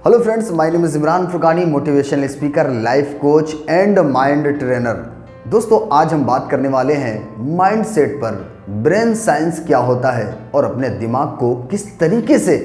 Hello friends, my name is Imran Furqani, motivational speaker, life coach and mind trainer. दोस्तों, आज हम बात करने वाले हैं माइंडसेट पर। ब्रेन साइंस क्या होता है और अपने दिमाग को किस तरीके से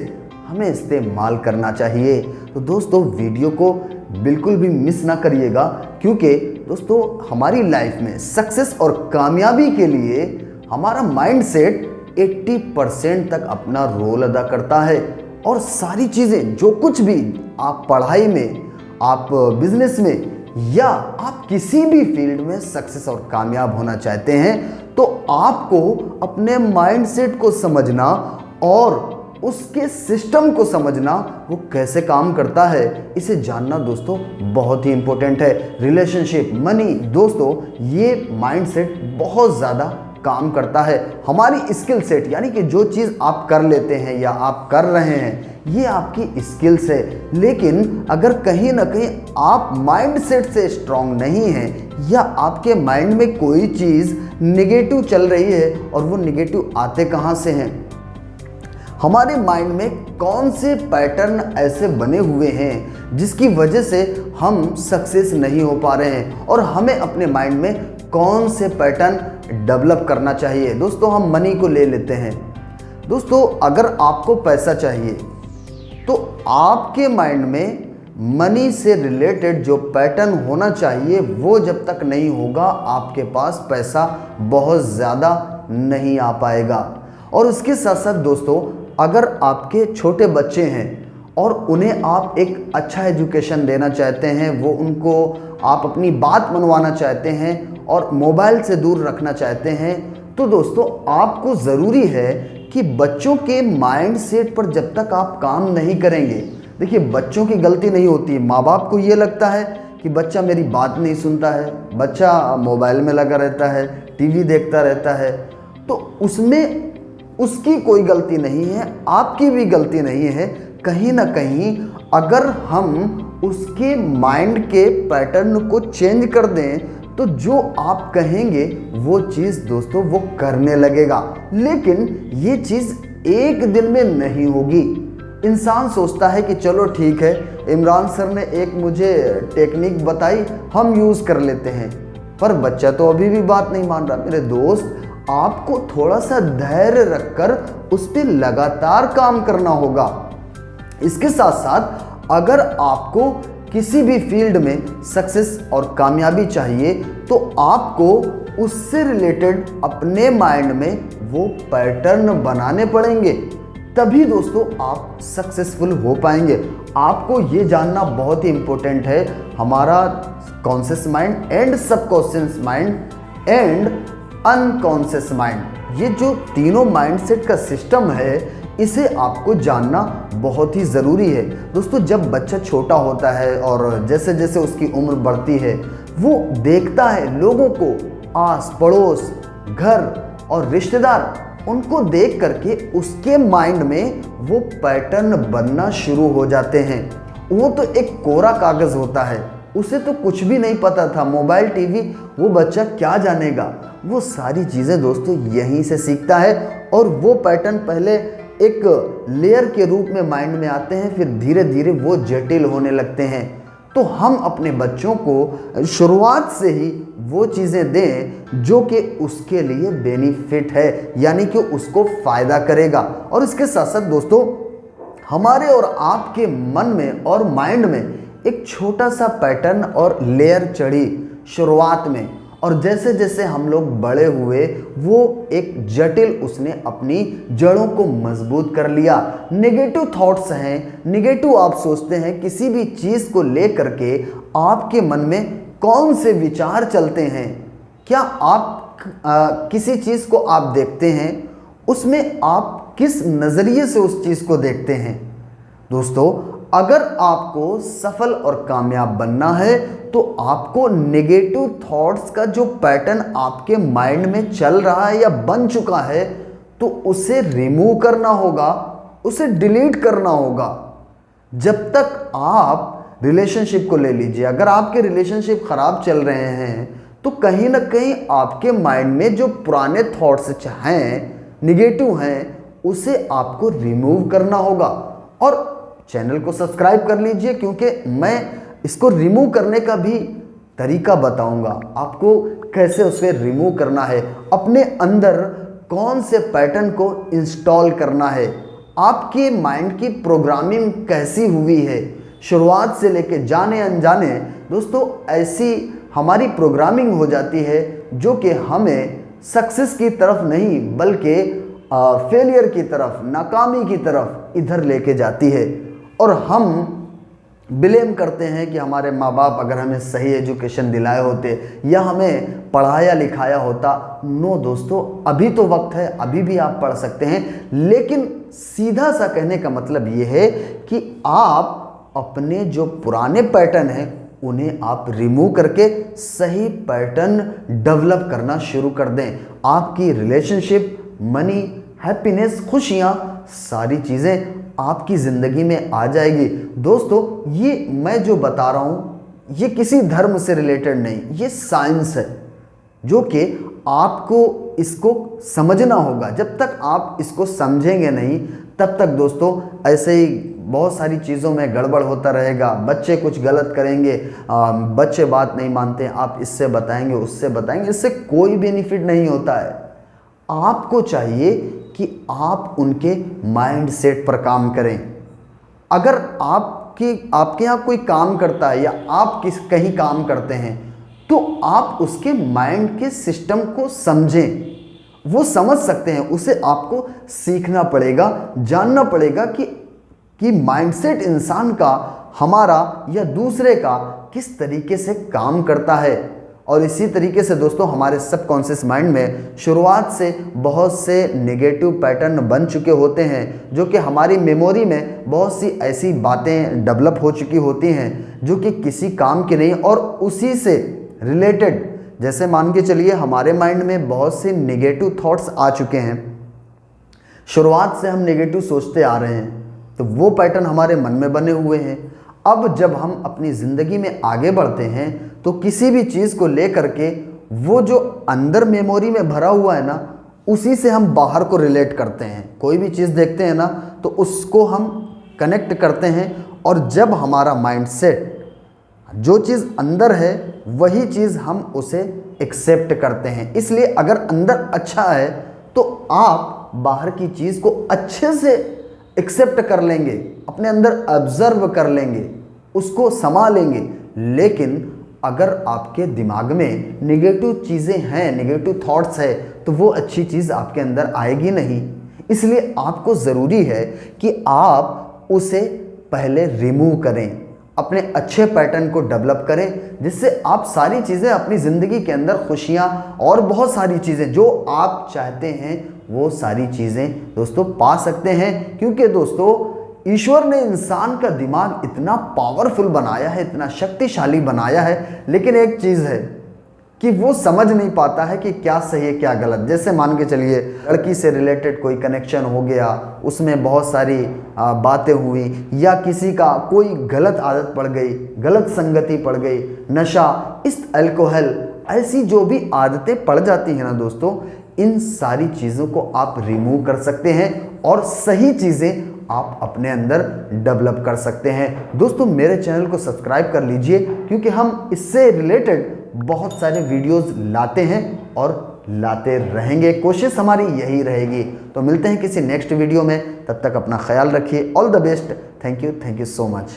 हमें इस्तेमाल करना चाहिए। तो दोस्तों, वीडियो को बिल्कुल भी मिस ना करिएगा, क्योंकि दोस्तों हमारी लाइफ में सक्सेस और कामयाबी के लिए हमारा माइंडसेट 80% तक अपना रोल अदा करता है। और सारी चीज़ें, जो कुछ भी आप पढ़ाई में, आप बिजनेस में या आप किसी भी फील्ड में सक्सेस और कामयाब होना चाहते हैं, तो आपको अपने माइंडसेट को समझना और उसके सिस्टम को समझना, वो कैसे काम करता है, इसे जानना दोस्तों बहुत ही इंपॉर्टेंट है। रिलेशनशिप, मनी, दोस्तों ये माइंडसेट बहुत ज़्यादा काम करता है। हमारी स्किल सेट, यानी कि जो चीज़ आप कर लेते हैं या आप कर रहे हैं, ये आपकी स्किल्स है। लेकिन अगर कहीं ना कहीं आप माइंडसेट से स्ट्रांग नहीं हैं या आपके माइंड में कोई चीज़ नेगेटिव चल रही है, और वो नेगेटिव आते कहाँ से हैं, हमारे माइंड में कौन से पैटर्न ऐसे बने हुए हैं जिसकी वजह से हम सक्सेस नहीं हो पा रहे हैं, और हमें अपने माइंड में कौन से पैटर्न डेवलप करना चाहिए। दोस्तों, हम मनी को ले लेते हैं। दोस्तों, अगर आपको पैसा चाहिए तो आपके माइंड में मनी से रिलेटेड जो पैटर्न होना चाहिए, वो जब तक नहीं होगा आपके पास पैसा बहुत ज़्यादा नहीं आ पाएगा। और उसके साथ साथ दोस्तों, अगर आपके छोटे बच्चे हैं और उन्हें आप एक अच्छा एजुकेशन देना चाहते हैं, वो उनको आप अपनी बात मनवाना चाहते हैं और मोबाइल से दूर रखना चाहते हैं, तो दोस्तों आपको ज़रूरी है कि बच्चों के माइंड सेट पर जब तक आप काम नहीं करेंगे, देखिए बच्चों की गलती नहीं होती है। माँ बाप को ये लगता है कि बच्चा मेरी बात नहीं सुनता है, बच्चा मोबाइल में लगा रहता है, टीवी देखता रहता है, तो उसमें उसकी कोई गलती नहीं है, आपकी भी गलती नहीं है। कहीं ना कहीं अगर हम उसके माइंड के पैटर्न को चेंज कर दें, तो जो आप कहेंगे वो चीज़ दोस्तों वो करने लगेगा। लेकिन ये चीज़ एक दिन में नहीं होगी। इंसान सोचता है कि चलो ठीक है, इमरान सर ने एक मुझे टेक्निक बताई, हम यूज़ कर लेते हैं, पर बच्चा तो अभी भी बात नहीं मान रहा। मेरे दोस्त, आपको थोड़ा सा धैर्य रखकर उस पर लगातार काम करना होगा। इसके साथ साथ अगर आपको किसी भी फील्ड में सक्सेस और कामयाबी चाहिए, तो आपको उससे रिलेटेड अपने माइंड में वो पैटर्न बनाने पड़ेंगे, तभी दोस्तों आप सक्सेसफुल हो पाएंगे। आपको ये जानना बहुत ही इंपॉर्टेंट है, हमारा conscious mind and subconscious mind and unconscious mind, ये जो तीनों माइंडसेट का सिस्टम है, इसे आपको जानना बहुत ही ज़रूरी है। दोस्तों, जब बच्चा छोटा होता है और जैसे जैसे उसकी उम्र बढ़ती है, वो देखता है लोगों को, आस पड़ोस, घर और रिश्तेदार, उनको देख करके उसके माइंड में वो पैटर्न बनना शुरू हो जाते हैं। वो तो एक कोरा कागज़ होता है, उसे तो कुछ भी नहीं पता था, मोबाइल, टीवी, वो बच्चा क्या जानेगा। वो सारी चीज़ें दोस्तों यहीं से सीखता है, और वो पैटर्न पहले एक लेयर के रूप में माइंड में आते हैं, फिर धीरे धीरे वो जटिल होने लगते हैं। तो हम अपने बच्चों को शुरुआत से ही वो चीज़ें दें जो कि उसके लिए बेनिफिट है, यानी कि उसको फ़ायदा करेगा। और इसके साथ साथ दोस्तों, हमारे और आपके मन में और माइंड में एक छोटा सा पैटर्न और लेयर चढ़ी शुरुआत में, और जैसे जैसे हम लोग बड़े हुए, वो एक जटिल, उसने अपनी जड़ों को मजबूत कर लिया। नेगेटिव थॉट्स हैं, नेगेटिव आप सोचते हैं, किसी भी चीज़ को लेकर के आपके मन में कौन से विचार चलते हैं, क्या आप किसी चीज़ को आप देखते हैं, उसमें आप किस नज़रिए से उस चीज़ को देखते हैं। दोस्तों, अगर आपको सफल और कामयाब बनना है, तो आपको नेगेटिव थॉट्स का जो पैटर्न आपके माइंड में चल रहा है या बन चुका है, तो उसे रिमूव करना होगा, उसे डिलीट करना होगा। जब तक आप रिलेशनशिप को ले लीजिए, अगर आपके रिलेशनशिप खराब चल रहे हैं, तो कहीं ना कहीं आपके माइंड में जो पुराने थॉट्स हैं, निगेटिव हैं, उसे आपको रिमूव करना होगा। और चैनल को सब्सक्राइब कर लीजिए, क्योंकि मैं इसको रिमूव करने का भी तरीका बताऊंगा आपको, कैसे उसे रिमूव करना है, अपने अंदर कौन से पैटर्न को इंस्टॉल करना है, आपके माइंड की प्रोग्रामिंग कैसी हुई है शुरुआत से लेके जाने अनजाने। दोस्तों ऐसी हमारी प्रोग्रामिंग हो जाती है जो कि हमें सक्सेस की तरफ नहीं बल्कि फेलियर की तरफ, नाकामी की तरफ इधर लेके जाती है। और हम ब्लेम करते हैं कि हमारे माँ बाप अगर हमें सही एजुकेशन दिलाए होते या हमें पढ़ाया लिखाया होता। नो दोस्तों, अभी तो वक्त है, अभी भी आप पढ़ सकते हैं, लेकिन सीधा सा कहने का मतलब ये है कि आप अपने जो पुराने पैटर्न हैं उन्हें आप रिमूव करके सही पैटर्न डेवलप करना शुरू कर दें। आपकी रिलेशनशिप, मनी, हैप्पीनेस, खुशियाँ, सारी चीज़ें आपकी ज़िंदगी में आ जाएगी। दोस्तों ये मैं जो बता रहा हूँ ये किसी धर्म से रिलेटेड नहीं, ये साइंस है जो कि आपको इसको समझना होगा। जब तक आप इसको समझेंगे नहीं तब तक दोस्तों ऐसे ही बहुत सारी चीज़ों में गड़बड़ होता रहेगा। बच्चे कुछ गलत करेंगे, बच्चे बात नहीं मानते, आप इससे बताएंगे उससे बताएंगे, इससे कोई बेनिफिट नहीं होता है। आपको चाहिए कि आप उनके माइंड सेट पर काम करें। अगर आपके यहाँ कोई काम करता है या आप कहीं काम करते हैं तो आप उसके माइंड के सिस्टम को समझें। वो समझ सकते हैं, उसे आपको सीखना पड़ेगा, जानना पड़ेगा कि माइंडसेट इंसान का, हमारा या दूसरे का किस तरीके से काम करता है। और इसी तरीके से दोस्तों हमारे सबकॉन्शियस माइंड में शुरुआत से बहुत से नेगेटिव पैटर्न बन चुके होते हैं, जो कि हमारी मेमोरी में बहुत सी ऐसी बातें डेवलप हो चुकी होती हैं जो कि किसी काम की नहीं, और उसी से रिलेटेड, जैसे मान के चलिए हमारे माइंड में बहुत से नेगेटिव थॉट्स आ चुके हैं, शुरुआत से हम नेगेटिव सोचते आ रहे हैं, तो वो पैटर्न हमारे मन में बने हुए हैं। अब जब हम अपनी ज़िंदगी में आगे बढ़ते हैं तो किसी भी चीज़ को लेकर के वो जो अंदर मेमोरी में भरा हुआ है ना, उसी से हम बाहर को रिलेट करते हैं। कोई भी चीज़ देखते हैं ना तो उसको हम कनेक्ट करते हैं, और जब हमारा माइंडसेट जो चीज़ अंदर है वही चीज़ हम उसे एक्सेप्ट करते हैं। इसलिए अगर अंदर अच्छा है तो आप बाहर की चीज़ को अच्छे से एक्सेप्ट कर लेंगे, अपने अंदर ऑब्जर्व कर लेंगे, उसको समा लेंगे। लेकिन अगर आपके दिमाग में नेगेटिव चीज़ें हैं, नेगेटिव थॉट्स है, तो वो अच्छी चीज़ आपके अंदर आएगी नहीं। इसलिए आपको ज़रूरी है कि आप उसे पहले रिमूव करें, अपने अच्छे पैटर्न को डेवलप करें, जिससे आप सारी चीज़ें अपनी ज़िंदगी के अंदर, खुशियाँ और बहुत सारी चीज़ें जो आप चाहते हैं वो सारी चीज़ें दोस्तों पा सकते हैं। क्योंकि दोस्तों ईश्वर ने इंसान का दिमाग इतना पावरफुल बनाया है, इतना शक्तिशाली बनाया है, लेकिन एक चीज़ है कि वो समझ नहीं पाता है कि क्या सही है क्या गलत। जैसे मान के चलिए लड़की से रिलेटेड कोई कनेक्शन हो गया, उसमें बहुत सारी बातें हुई, या किसी का कोई गलत आदत पड़ गई, गलत संगति पड़ गई, नशा, इस अल्कोहल, ऐसी जो भी आदतें पड़ जाती हैं ना दोस्तों, इन सारी चीज़ों को आप रिमूव कर सकते हैं और सही चीज़ें आप अपने अंदर डेवलप कर सकते हैं। दोस्तों मेरे चैनल को सब्सक्राइब कर लीजिए, क्योंकि हम इससे रिलेटेड बहुत सारे वीडियोस लाते हैं और लाते रहेंगे, कोशिश हमारी यही रहेगी। तो मिलते हैं किसी नेक्स्ट वीडियो में, तब तक अपना ख्याल रखिए। All the best. Thank you so much.